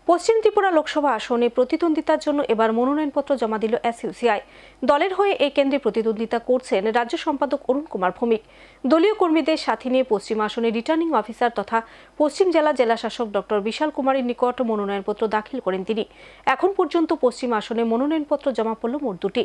পশ্চিম ত্রিপুরা লোকসভা আসনে প্রতিদ্বন্দ্বিতার জন্য এবার মনোনয়নপত্র জমা দিল এসইউসিআই। দলের হয়ে এই কেন্দ্রে প্রতিদ্বন্দ্বিতা করছেন রাজ্য সম্পাদক অরুণ কুমার ভৌমিক। দলীয় কর্মীদের সাথে নিয়ে পশ্চিম আসনে রিটার্নিং অফিসার তথা পশ্চিম জেলা শাসক ডক্টর বিশাল কুমারের নিকট মনোনয়নপত্র দাখিল করেন তিনি। এখন পর্যন্ত পশ্চিম আসনে মনোনয়নপত্র জমা পড়ল মোট 2টি।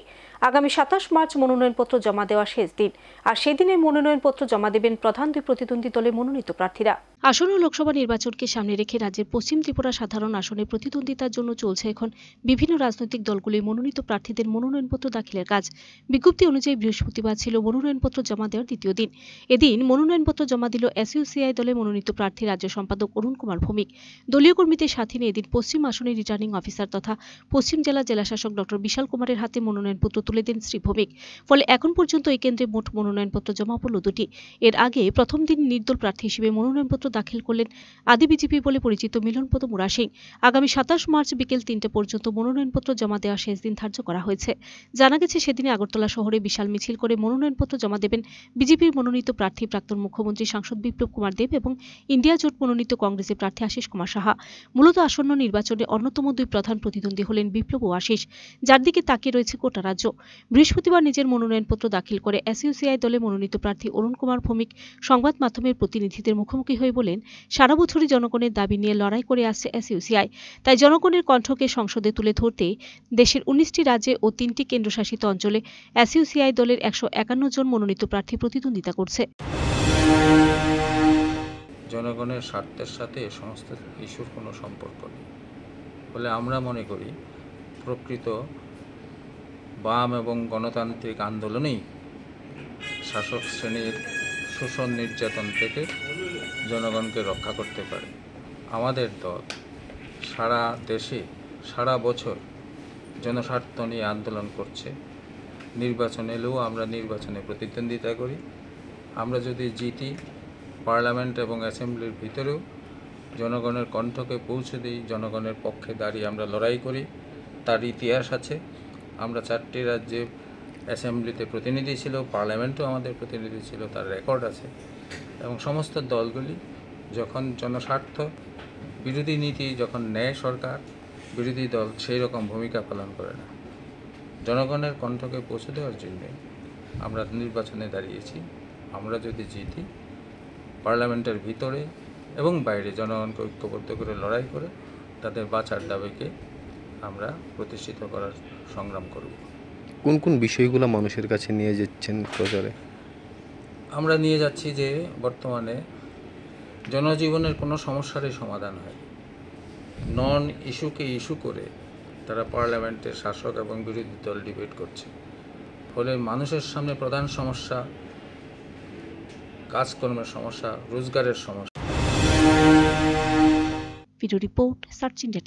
আগামী 27 মার্চ মনোনয়নপত্র জমা দেওয়া শেষ দিন, আর সেদিনে মনোনয়নপত্র জমা দেবেন প্রধান দুই প্রতিদ্বন্দ্বী দলের মনোনীত প্রার্থীরা। আসন্ন লোকসভা নির্বাচনকে সামনে রেখে রাজ্যের পশ্চিম ত্রিপুরা সাধারণ আসনে প্রতিদ্বন্দ্বিতার জন্য চলছে এখন বিভিন্ন রাজনৈতিক দলগুলির মনোনীত প্রার্থীদের মনোনয়নপত্র দাখিলের কাজ। বিজ্ঞপ্তি অনুযায়ী বৃহস্পতিবার ছিল মনোনয়নপত্র জমা দেওয়ার দ্বিতীয় দিন। এদিন মনোনয়নপত্র জমা দিল এসইউসিআই দলে মনোনীত প্রার্থী রাজ্য সম্পাদক অরুণ কুমার ভৌমিক। দলীয় কর্মীদের সাথে নিয়ে এদিন পশ্চিম আসনে রিটার্নিং অফিসার তথা পশ্চিম জেলা শাসক ডক্টর বিশাল কুমারের হাতে মনোনয়নপত্র তুলে দেন শ্রী ভৌমিক। ফলে এখন পর্যন্ত এই কেন্দ্রে মোট মনোনয়নপত্র জমা পড়ল 2টি। এর আগে প্রথম দিন নির্দল প্রার্থী হিসেবে মনোনয়নপত্র দাখিল করলেন আদি বিজেপি বলে পরিচিত মিলনপদ মুরা সিং। আগামী 27 মার্চ বিকেল 3টে পর্যন্ত মনোনয়নপত্র জমা দেওয়া শেষ দিন ধার্য করা হয়েছে। জানা গেছে সেদিনে আগরতলা শহরে বিশাল মিছিল করে মনোনয়নপত্র জমা দেবেন বিজেপির মনোনীত প্রার্থী প্রাক্তন মুখ্যমন্ত্রী সাংসদ বিপ্লব কুমার দেব এবং ইন্ডিয়া জোট মনোনীত কংগ্রেসের প্রার্থী আশিস কুমার সাহা। মূলত আসন্ন নির্বাচনে অন্যতম দুই প্রধান প্রতিদ্বন্দ্বী হলেন বিপ্লব ও আশিস, যার দিকে তাকিয়ে রয়েছে গোটা রাজ্য। বৃহস্পতিবার নিজের মনোনয়নপত্র দাখিল করে এসইউসিআই দলে মনোনীত প্রার্থী অরুণ কুমার ভৌমিক সংবাদ মাধ্যমের প্রতিনিধিদের মুখোমুখি হয়ে বলেন, সারা বছরই জনগণের দাবি নিয়ে লড়াই করে আসছে এসইউসিআই। তাই জনগণের কণ্ঠকে সংসদে তুলে ধরতে দেশের 19টি রাজ্যে ও 3টি কেন্দ্রশাসিত অঞ্চলে এসইউসিআই দলের 151 জন মনোনীত প্রার্থী প্রতিদ্বন্দ্বিতা করছে। জনগণের স্বার্থের সাথে এ সমস্ত ইস্যুর কোনো সম্পর্ক নেই বলে আমরা মনে করি। প্রকৃত বাম এবং গণতান্ত্রিক আন্দোলনেই শাসক শ্রেণীর শোষণ নির্যাতন থেকে জনগণকে রক্ষা করতে পারে। আমাদের দল সারা দেশে সারা বছর জনস্বার্থ নিয়ে আন্দোলন করছে। নির্বাচন এলেও আমরা নির্বাচনে প্রতিদ্বন্দ্বিতা করি। আমরা যদি জিতি, পার্লামেন্ট এবং অ্যাসেম্বলির ভিতরেও জনগণের কণ্ঠকে পৌঁছে দিই, জনগণের পক্ষে দাঁড়িয়ে আমরা লড়াই করি। তার ইতিহাস আছে। আমরা 4টি রাজ্যে অ্যাসেম্বলিতে প্রতিনিধি ছিল, পার্লামেন্টেও আমাদের প্রতিনিধি ছিল, তার রেকর্ড আছে। এবং সমস্ত দলগুলি যখন জনস্বার্থ বিরোধী নীতি, যখন নেয় সরকার, বিরোধী দল সেই রকম ভূমিকা পালন করে না। জনগণের কণ্ঠকে পৌঁছে দেওয়ার জন্যে আমরা নির্বাচনে দাঁড়িয়েছি। আমরা যদি জিতি, পার্লামেন্টের ভিতরে এবং বাইরে জনগণকে ঐক্যবদ্ধ করে লড়াই করে তাদের বাঁচার দাবিকে আমরা প্রতিষ্ঠিত করার সংগ্রাম করব। কোন কোন বিষয়গুলো মানুষের কাছে নিয়ে যাচ্ছেন প্রচারে? আমরা নিয়ে যাচ্ছি যে বর্তমানে জনজীবনের কোনো সমস্যারই সমাধান হয়। নন ইস্যুকে ইস্যু করে তারা পার্লামেন্টে শাসক এবং বিরোধী দল ডিবেট করছে। ফলে মানুষের সামনে প্রধান সমস্যা কাজকর্মের সমস্যা, রোজগারের সমস্যা। Video report search India.